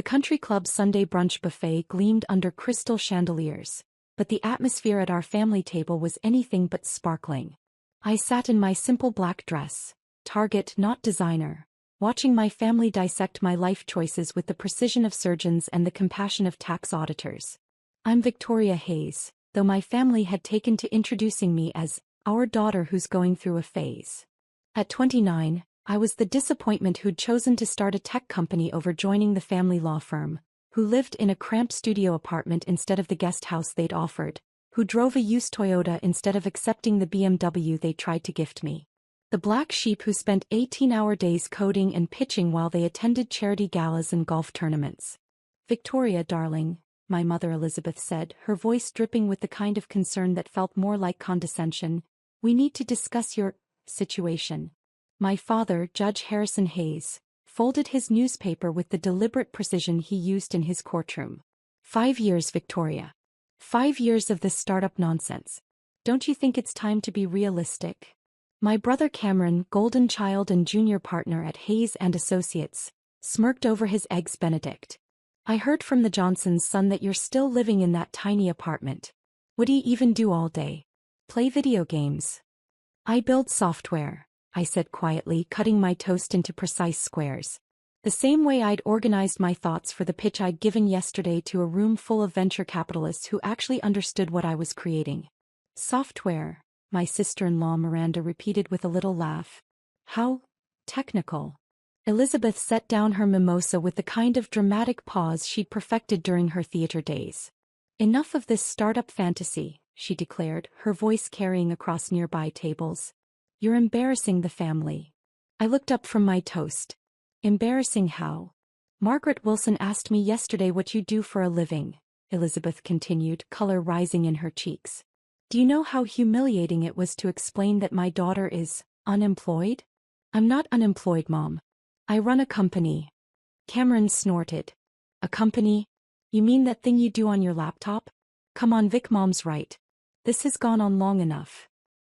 The country club's Sunday brunch buffet gleamed under crystal chandeliers, but the atmosphere at our family table was anything but sparkling. I sat in my simple black dress, Target not designer, watching my family dissect my life choices with the precision of surgeons and the compassion of tax auditors. I'm Victoria Hayes, though my family had taken to introducing me as our daughter who's going through a phase. At 29, I was the disappointment who'd chosen to start a tech company over joining the family law firm, who lived in a cramped studio apartment instead of the guest house they'd offered, who drove a used Toyota instead of accepting the BMW they tried to gift me. The black sheep who spent 18-hour days coding and pitching while they attended charity galas and golf tournaments. Victoria, darling, my mother Elizabeth said, her voice dripping with the kind of concern that felt more like condescension, we need to discuss your situation. My father, Judge Harrison Hayes, folded his newspaper with the deliberate precision he used in his courtroom. 5 years, Victoria. 5 years of this startup nonsense. Don't you think it's time to be realistic? My brother Cameron, golden child and junior partner at Hayes and Associates, smirked over his eggs Benedict. I heard from the Johnsons' son that you're still living in that tiny apartment. What do you even do all day? Play video games. I build software, I said quietly, cutting my toast into precise squares. The same way I'd organized my thoughts for the pitch I'd given yesterday to a room full of venture capitalists who actually understood what I was creating. Software, my sister-in-law Miranda repeated with a little laugh. How technical. Elizabeth set down her mimosa with the kind of dramatic pause she'd perfected during her theater days. Enough of this startup fantasy, she declared, her voice carrying across nearby tables. You're embarrassing the family. I looked up from my toast. Embarrassing how? Margaret Wilson asked me yesterday what you do for a living, Elizabeth continued, color rising in her cheeks. Do you know how humiliating it was to explain that my daughter is unemployed? I'm not unemployed, Mom. I run a company. Cameron snorted. A company? You mean that thing you do on your laptop? Come on, Vic, Mom's right. This has gone on long enough.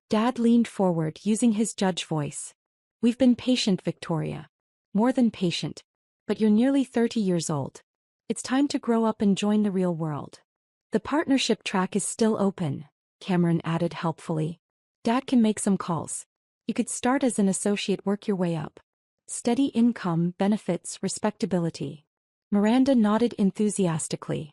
Dad leaned forward, using his judge voice. We've been patient, Victoria. More than patient. But you're nearly 30 years old. It's time to grow up and join the real world. The partnership track is still open, Cameron added helpfully. Dad can make some calls. You could start as an associate, work your way up. Steady income, benefits, respectability. Miranda nodded enthusiastically.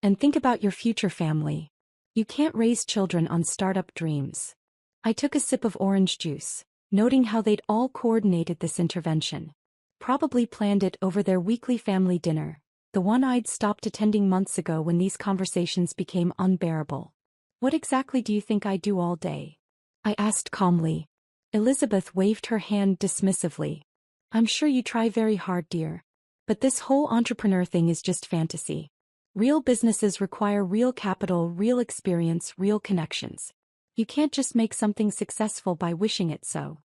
And think about your future family. You can't raise children on startup dreams. I took a sip of orange juice, noting how they'd all coordinated this intervention. Probably planned it over their weekly family dinner, the one I'd stopped attending months ago when these conversations became unbearable. What exactly do you think I do all day? I asked calmly. Elizabeth waved her hand dismissively. I'm sure you try very hard, dear. But this whole entrepreneur thing is just fantasy. Real businesses require real capital, real experience, real connections. You can't just make something successful by wishing it so.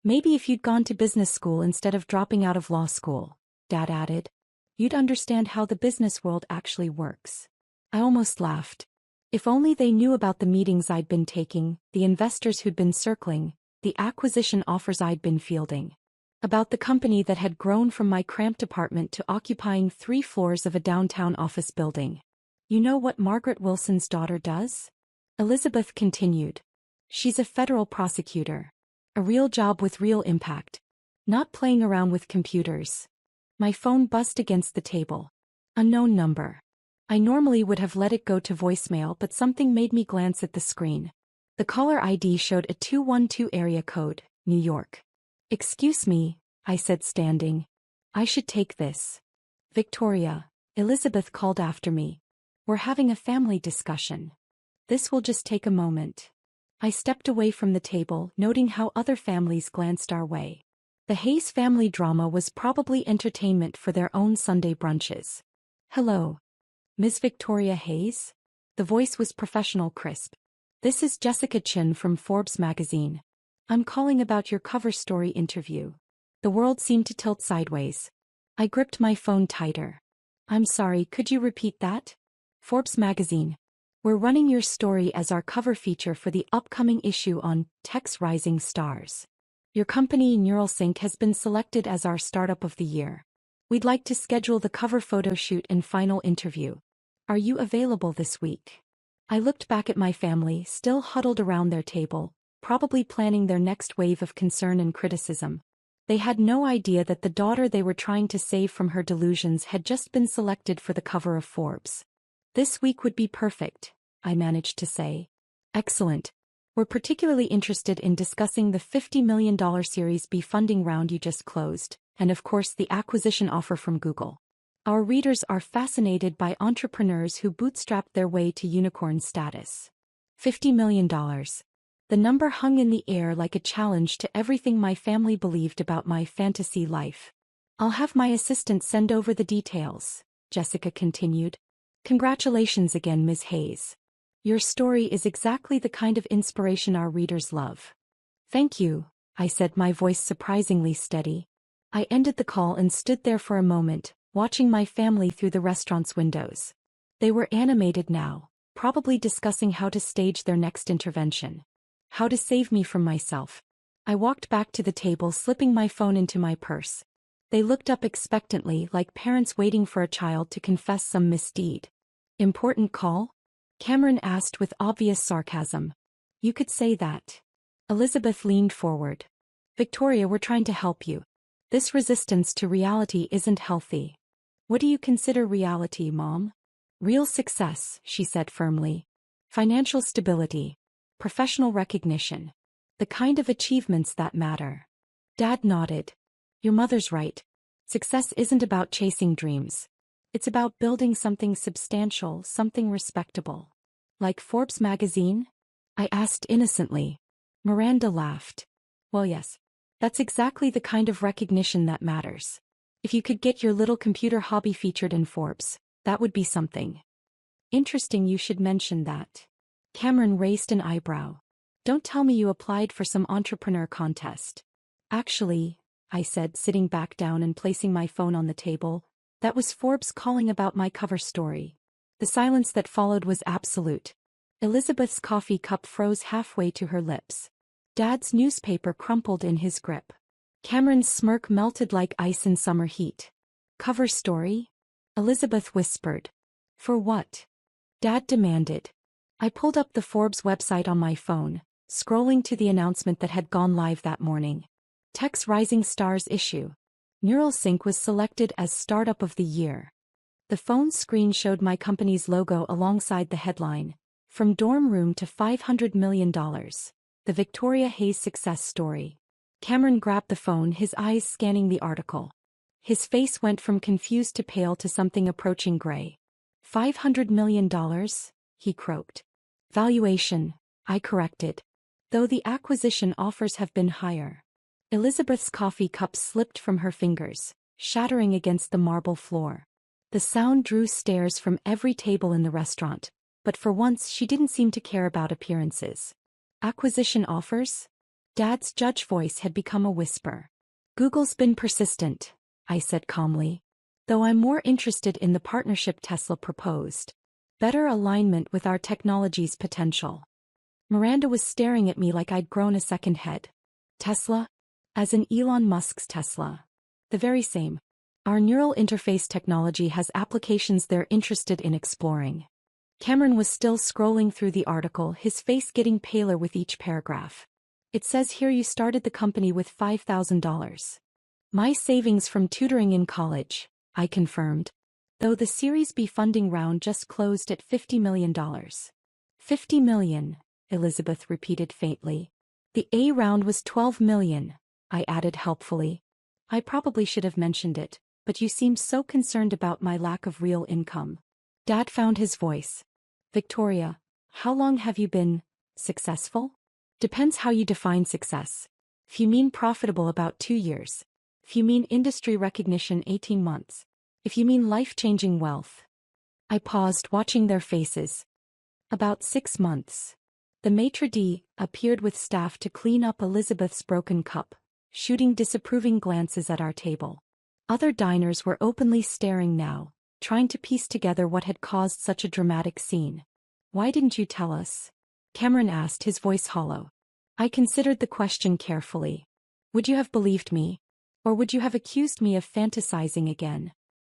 Maybe if you'd gone to business school instead of dropping out of law school, Dad added, you'd understand how the business world actually works. I almost laughed. If only they knew about the meetings I'd been taking, the investors who'd been circling, the acquisition offers I'd been fielding. About the company that had grown from my cramped apartment to occupying 3 floors of a downtown office building. You know what Margaret Wilson's daughter does? Elizabeth continued. She's a federal prosecutor. A real job with real impact. Not playing around with computers. My phone buzzed against the table. Unknown number. I normally would have let it go to voicemail, but something made me glance at the screen. The caller ID showed a 212 area code, New York. Excuse me, I said, standing. I should take this. Victoria, Elizabeth called after me. We're having a family discussion. This will just take a moment. I stepped away from the table, noting how other families glanced our way. The Hayes family drama was probably entertainment for their own Sunday brunches. Hello. Ms. Victoria Hayes? The voice was professional, crisp. This is Jessica Chin from Forbes magazine. I'm calling about your cover story interview. The world seemed to tilt sideways. I gripped my phone tighter. I'm sorry, could you repeat that? Forbes magazine. We're running your story as our cover feature for the upcoming issue on Tech's Rising Stars. Your company, NeuralSync, has been selected as our Startup of the Year. We'd like to schedule the cover photo shoot and final interview. Are you available this week? I looked back at my family, still huddled around their table, probably planning their next wave of concern and criticism. They had no idea that the daughter they were trying to save from her delusions had just been selected for the cover of Forbes. This week would be perfect, I managed to say. Excellent. We're particularly interested in discussing the $50 million Series B funding round you just closed, and of course the acquisition offer from Google. Our readers are fascinated by entrepreneurs who bootstrapped their way to unicorn status. $50 million. The number hung in the air like a challenge to everything my family believed about my fantasy life. I'll have my assistant send over the details, Jessica continued. Congratulations again, Ms. Hayes. Your story is exactly the kind of inspiration our readers love. Thank you, I said, my voice surprisingly steady. I ended the call and stood there for a moment, watching my family through the restaurant's windows. They were animated now, probably discussing how to stage their next intervention. How to save me from myself. I walked back to the table, slipping my phone into my purse. They looked up expectantly, like parents waiting for a child to confess some misdeed. Important call? Cameron asked with obvious sarcasm. You could say that. Elizabeth leaned forward. Victoria, we're trying to help you. This resistance to reality isn't healthy. What do you consider reality, Mom? Real success, she said firmly. Financial stability. Professional recognition. The kind of achievements that matter. Dad nodded. Your mother's right. Success isn't about chasing dreams. It's about building something substantial, something respectable. Like Forbes magazine? I asked innocently. Miranda laughed. Well, yes. That's exactly the kind of recognition that matters. If you could get your little computer hobby featured in Forbes, that would be something. Interesting you should mention that. Cameron raised an eyebrow. Don't tell me you applied for some entrepreneur contest. Actually, I said, sitting back down and placing my phone on the table, that was Forbes calling about my cover story. The silence that followed was absolute. Elizabeth's coffee cup froze halfway to her lips. Dad's newspaper crumpled in his grip. Cameron's smirk melted like ice in summer heat. Cover story? Elizabeth whispered. For what? Dad demanded. I pulled up the Forbes website on my phone, scrolling to the announcement that had gone live that morning. Tech's Rising Stars issue. NeuralSync was selected as Startup of the Year. The phone screen showed my company's logo alongside the headline, From Dorm Room to $500 million. The Victoria Hayes Success Story. Cameron grabbed the phone, his eyes scanning the article. His face went from confused to pale to something approaching gray. $500 million? He croaked. Valuation, I corrected. Though the acquisition offers have been higher. Elizabeth's coffee cup slipped from her fingers, shattering against the marble floor. The sound drew stares from every table in the restaurant, but for once she didn't seem to care about appearances. Acquisition offers? Dad's judge voice had become a whisper. Google's been persistent, I said calmly. Though I'm more interested in the partnership Tesla proposed. Better alignment with our technology's potential. Miranda was staring at me like I'd grown a second head. Tesla? As in Elon Musk's Tesla. The very same. Our neural interface technology has applications they're interested in exploring. Cameron was still scrolling through the article, his face getting paler with each paragraph. It says here you started the company with $5,000. My savings from tutoring in college, I confirmed. Though the Series B funding round just closed at $50 million. $50 million, Elizabeth repeated faintly. The A round was $12 million, I added helpfully. I probably should have mentioned it, but you seemed so concerned about my lack of real income. Dad found his voice. Victoria, how long have you been successful? Depends how you define success. If you mean profitable, about 2 years. If you mean industry recognition, 18 months. If you mean life-changing wealth. I paused, watching their faces. About 6 months. The maitre d' appeared with staff to clean up Elizabeth's broken cup, shooting disapproving glances at our table. Other diners were openly staring now, trying to piece together what had caused such a dramatic scene. Why didn't you tell us? Cameron asked, his voice hollow. I considered the question carefully. Would you have believed me? Or would you have accused me of fantasizing again?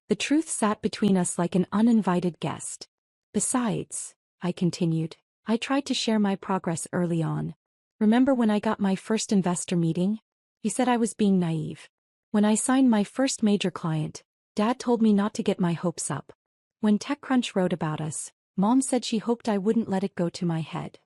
The truth sat between us like an uninvited guest. Besides, I continued, I tried to share my progress early on. Remember when I got my first investor meeting? You said I was being naive. When I signed my first major client, Dad told me not to get my hopes up. When TechCrunch wrote about us, Mom said she hoped I wouldn't let it go to my head.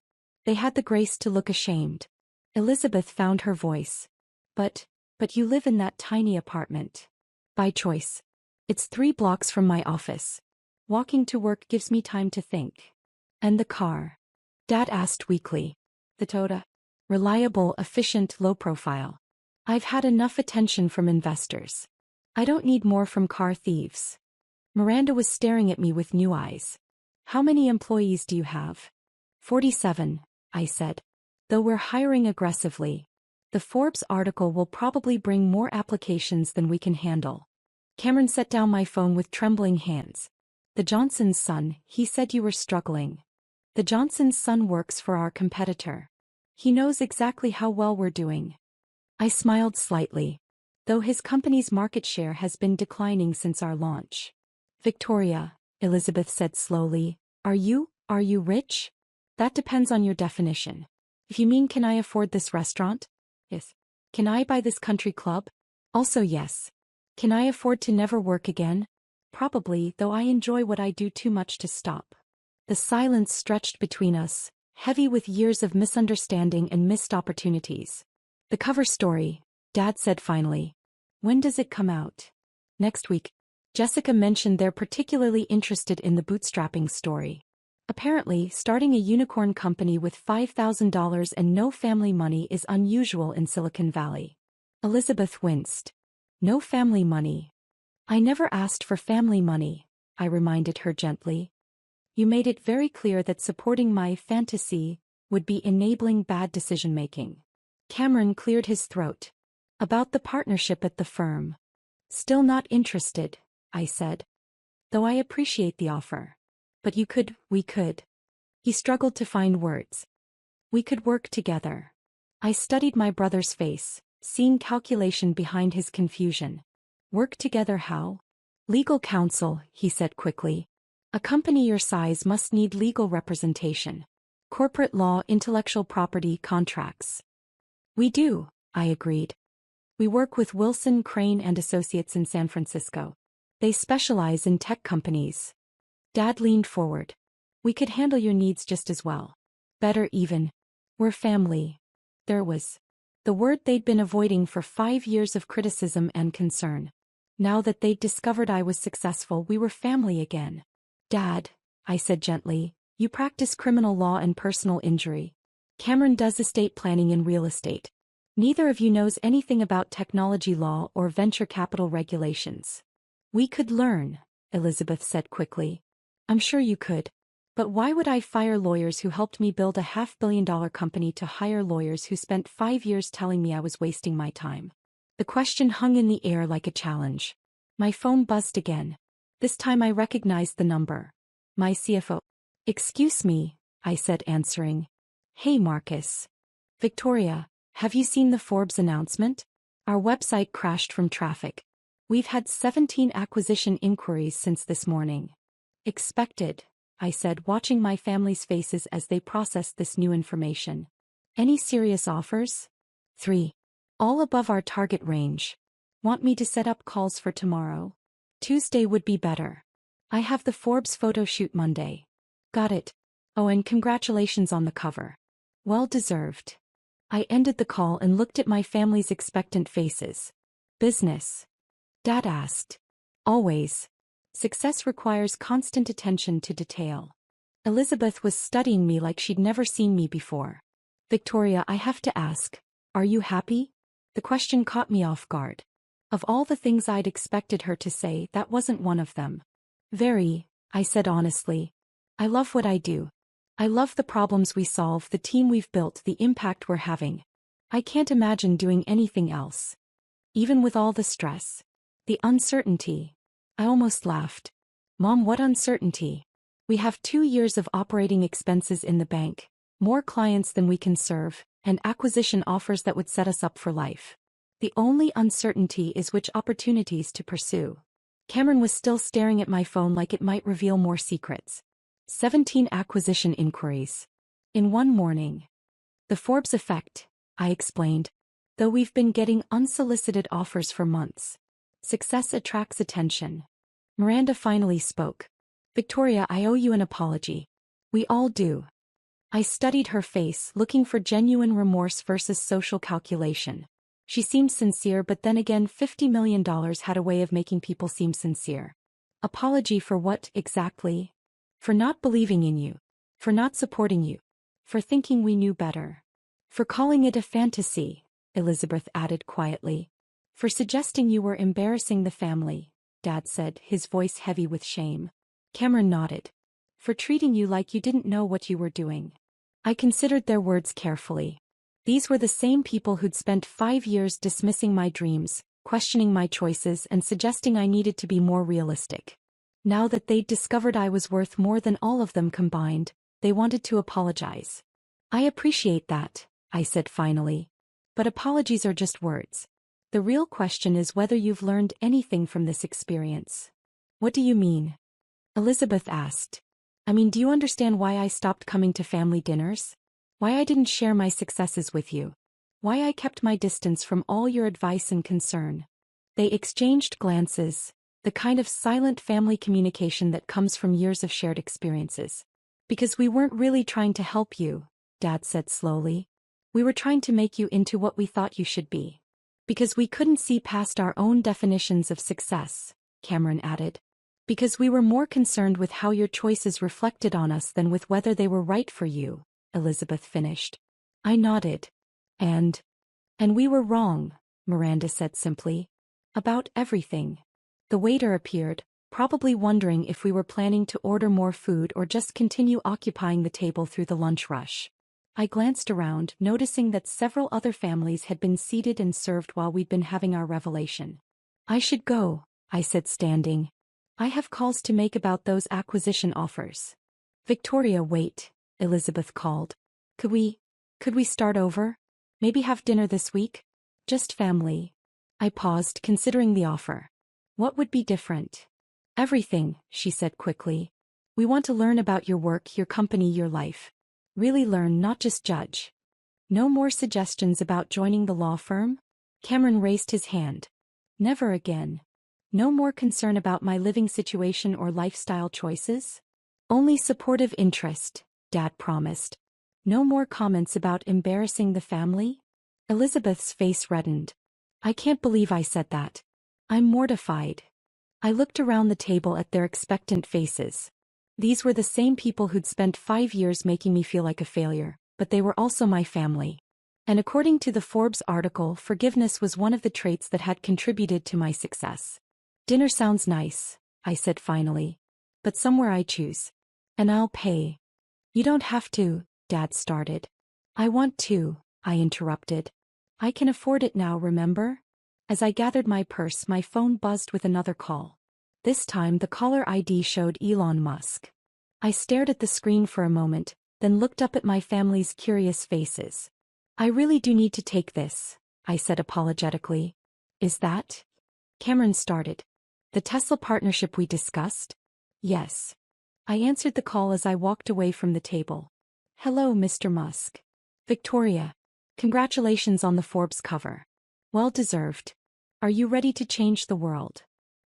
They had the grace to look ashamed. Elizabeth found her voice. But you live in that tiny apartment. By choice. It's 3 blocks from my office. Walking to work gives me time to think. And the car? Dad asked weakly. The Toyota. Reliable, efficient, low profile. I've had enough attention from investors. I don't need more from car thieves. Miranda was staring at me with new eyes. How many employees do you have? 47, I said. Though we're hiring aggressively. The Forbes article will probably bring more applications than we can handle. Cameron set down my phone with trembling hands. The Johnson's son, he said you were struggling. The Johnson's son works for our competitor. He knows exactly how well we're doing. I smiled slightly. Though his company's market share has been declining since our launch. Victoria, Elizabeth said slowly, are you rich? That depends on your definition. If you mean can I afford this restaurant? Yes. Can I buy this country club? Also yes. Can I afford to never work again? Probably, though I enjoy what I do too much to stop. The silence stretched between us, heavy with years of misunderstanding and missed opportunities. The cover story, Dad said finally. When does it come out? Next week. Jessica mentioned they're particularly interested in the bootstrapping story. Apparently, starting a unicorn company with $5,000 and no family money is unusual in Silicon Valley. Elizabeth winced. No family money. I never asked for family money, I reminded her gently. You made it very clear that supporting my fantasy would be enabling bad decision-making. Cameron cleared his throat. About the partnership at the firm. Still not interested, I said. Though I appreciate the offer. But we could. He struggled to find words. We could work together. I studied my brother's face, seeing calculation behind his confusion. Work together how? Legal counsel, he said quickly. A company your size must need legal representation. Corporate law, intellectual property, contracts. We do, I agreed. We work with Wilson, Crane and Associates in San Francisco. They specialize in tech companies. Dad leaned forward. We could handle your needs just as well. Better even. We're family. There was the word they'd been avoiding for 5 years of criticism and concern. Now that they'd discovered I was successful, we were family again. Dad, I said gently, you practice criminal law and personal injury. Cameron does estate planning and real estate. Neither of you knows anything about technology law or venture capital regulations. We could learn, Elizabeth said quickly. I'm sure you could. But why would I fire lawyers who helped me build a $500 million company to hire lawyers who spent 5 years telling me I was wasting my time? The question hung in the air like a challenge. My phone buzzed again. This time I recognized the number. My CFO. Excuse me, I said answering. Hey Marcus. Victoria, have you seen the Forbes announcement? Our website crashed from traffic. We've had 17 acquisition inquiries since this morning. Expected, I said, watching my family's faces as they processed this new information. Any serious offers? 3. All above our target range. Want me to set up calls for tomorrow? Tuesday would be better. I have the Forbes photo shoot Monday. Got it. Oh, and congratulations on the cover. Well deserved. I ended the call and looked at my family's expectant faces. Business? Dad asked. Always. Success requires constant attention to detail. Elizabeth was studying me like she'd never seen me before. Victoria, I have to ask, are you happy? The question caught me off guard. Of all the things I'd expected her to say, that wasn't one of them. Very, I said honestly. I love what I do. I love the problems we solve, the team we've built, the impact we're having. I can't imagine doing anything else. Even with all the stress. The uncertainty. I almost laughed. Mom, what uncertainty? We have 2 years of operating expenses in the bank, more clients than we can serve, and acquisition offers that would set us up for life. The only uncertainty is which opportunities to pursue. Cameron was still staring at my phone like it might reveal more secrets. 17 acquisition inquiries. In one morning. The Forbes effect, I explained. Though we've been getting unsolicited offers for months. Success attracts attention. Miranda finally spoke. Victoria, I owe you an apology. We all do. I studied her face, looking for genuine remorse versus social calculation. She seemed sincere, but then again $50 million had a way of making people seem sincere. Apology for what, exactly? For not believing in you. For not supporting you. For thinking we knew better. For calling it a fantasy, Elizabeth added quietly. For suggesting you were embarrassing the family, Dad said, his voice heavy with shame. Cameron nodded. For treating you like you didn't know what you were doing. I considered their words carefully. These were the same people who'd spent 5 years dismissing my dreams, questioning my choices, and suggesting I needed to be more realistic. Now that they'd discovered I was worth more than all of them combined, they wanted to apologize. I appreciate that, I said finally. But apologies are just words. The real question is whether you've learned anything from this experience. What do you mean? Elizabeth asked. I mean, do you understand why I stopped coming to family dinners? Why I didn't share my successes with you? Why I kept my distance from all your advice and concern? They exchanged glances, the kind of silent family communication that comes from years of shared experiences. Because we weren't really trying to help you, Dad said slowly. We were trying to make you into what we thought you should be. Because we couldn't see past our own definitions of success, Cameron added. Because we were more concerned with how your choices reflected on us than with whether they were right for you, Elizabeth finished. I nodded. And we were wrong, Miranda said simply. About everything. The waiter appeared, probably wondering if we were planning to order more food or just continue occupying the table through the lunch rush. I glanced around, noticing that several other families had been seated and served while we'd been having our revelation. I should go, I said standing. I have calls to make about those acquisition offers. Victoria, wait, Elizabeth called. Could we start over? Maybe have dinner this week? Just family. I paused, considering the offer. What would be different? Everything, she said quickly. We want to learn about your work, your company, your life. Really learn, not just judge. No more suggestions about joining the law firm? Cameron raised his hand. Never again. No more concern about my living situation or lifestyle choices? Only supportive interest, Dad promised. No more comments about embarrassing the family? Elizabeth's face reddened. I can't believe I said that. I'm mortified. I looked around the table at their expectant faces. These were the same people who'd spent 5 years making me feel like a failure, but they were also my family. And according to the Forbes article, forgiveness was one of the traits that had contributed to my success. Dinner sounds nice, I said finally. But somewhere I choose. And I'll pay. You don't have to, Dad started. I want to, I interrupted. I can afford it now, remember? As I gathered my purse, my phone buzzed with another call. This time the caller ID showed Elon Musk. I stared at the screen for a moment, then looked up at my family's curious faces. I really do need to take this, I said apologetically. Is that? Cameron started. The Tesla partnership we discussed? Yes. I answered the call as I walked away from the table. Hello, Mr. Musk. Victoria. Congratulations on the Forbes cover. Well deserved. Are you ready to change the world?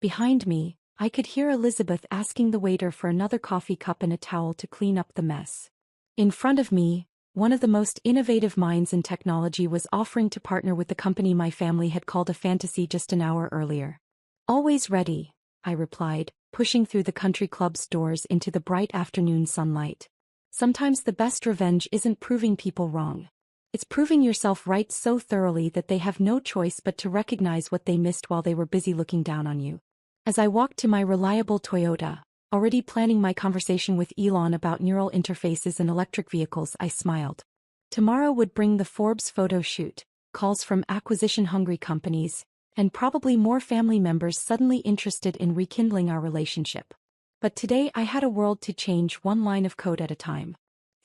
Behind me, I could hear Elizabeth asking the waiter for another coffee cup and a towel to clean up the mess. In front of me, one of the most innovative minds in technology was offering to partner with the company my family had called a fantasy just an hour earlier. Always ready, I replied, pushing through the country club's doors into the bright afternoon sunlight. Sometimes the best revenge isn't proving people wrong. It's proving yourself right so thoroughly that they have no choice but to recognize what they missed while they were busy looking down on you. As I walked to my reliable Toyota, already planning my conversation with Elon about neural interfaces and electric vehicles, I smiled. Tomorrow would bring the Forbes photo shoot, calls from acquisition-hungry companies, and probably more family members suddenly interested in rekindling our relationship. But today I had a world to change, one line of code at a time.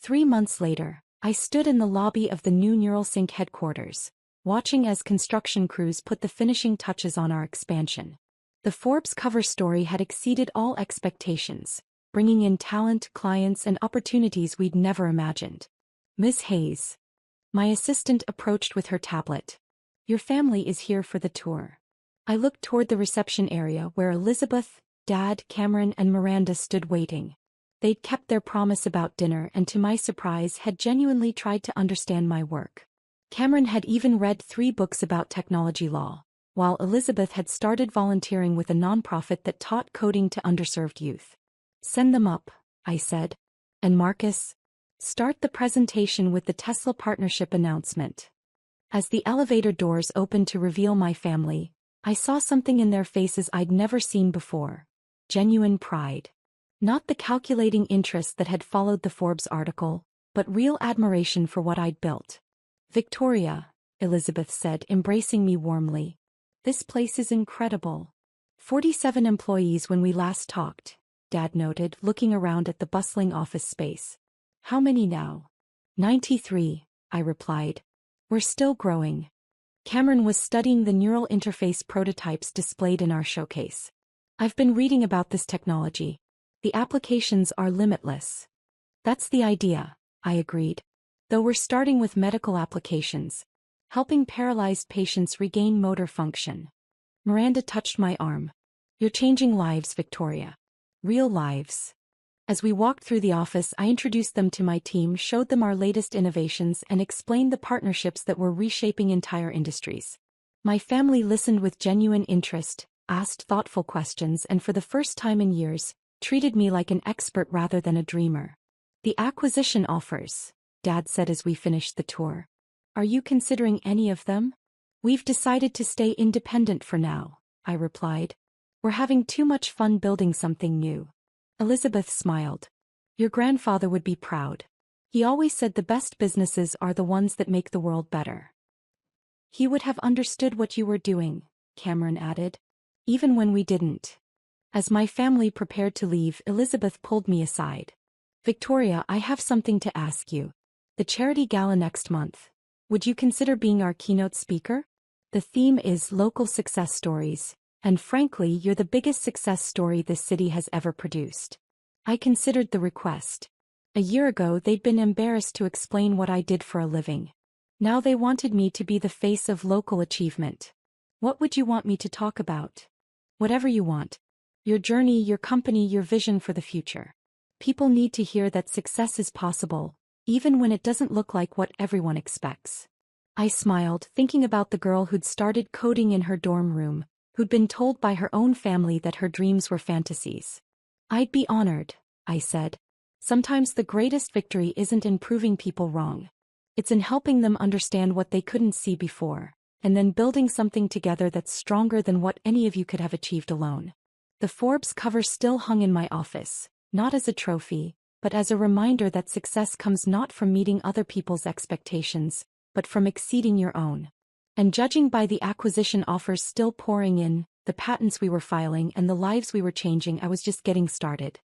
3 months later, I stood in the lobby of the new NeuralSync headquarters, watching as construction crews put the finishing touches on our expansion. The Forbes cover story had exceeded all expectations, bringing in talent, clients, and opportunities we'd never imagined. Ms. Hayes. My assistant approached with her tablet. Your family is here for the tour. I looked toward the reception area where Elizabeth, Dad, Cameron, and Miranda stood waiting. They'd kept their promise about dinner and to my surprise had genuinely tried to understand my work. Cameron had even read 3 books about technology law, while Elizabeth had started volunteering with a nonprofit that taught coding to underserved youth. Send them up, I said. And Marcus? Start the presentation with the Tesla partnership announcement. As the elevator doors opened to reveal my family, I saw something in their faces I'd never seen before. Genuine pride. Not the calculating interest that had followed the Forbes article, but real admiration for what I'd built. Victoria, Elizabeth said, embracing me warmly. This place is incredible. 47 employees when we last talked, Dad noted, looking around at the bustling office space. How many now? 93, I replied. We're still growing. Cameron was studying the neural interface prototypes displayed in our showcase. I've been reading about this technology. The applications are limitless. That's the idea, I agreed. Though we're starting with medical applications, helping paralyzed patients regain motor function. Miranda touched my arm. You're changing lives, Victoria. Real lives. As we walked through the office, I introduced them to my team, showed them our latest innovations, and explained the partnerships that were reshaping entire industries. My family listened with genuine interest, asked thoughtful questions, and for the first time in years, treated me like an expert rather than a dreamer. The acquisition offers, Dad said as we finished the tour. Are you considering any of them? We've decided to stay independent for now, I replied. We're having too much fun building something new. Elizabeth smiled. Your grandfather would be proud. He always said the best businesses are the ones that make the world better. He would have understood what you were doing, Cameron added. Even when we didn't. As my family prepared to leave, Elizabeth pulled me aside. Victoria, I have something to ask you. The charity gala next month. Would you consider being our keynote speaker? The theme is local success stories. And frankly, you're the biggest success story this city has ever produced. I considered the request. A year ago, they'd been embarrassed to explain what I did for a living. Now they wanted me to be the face of local achievement. What would you want me to talk about? Whatever you want. Your journey, your company, your vision for the future. People need to hear that success is possible, even when it doesn't look like what everyone expects. I smiled, thinking about the girl who'd started coding in her dorm room, who'd been told by her own family that her dreams were fantasies. I'd be honored, I said. Sometimes the greatest victory isn't in proving people wrong. It's in helping them understand what they couldn't see before, and then building something together that's stronger than what any of you could have achieved alone. The Forbes cover still hung in my office, not as a trophy, but as a reminder that success comes not from meeting other people's expectations, but from exceeding your own. And judging by the acquisition offers still pouring in, the patents we were filing, and the lives we were changing, I was just getting started.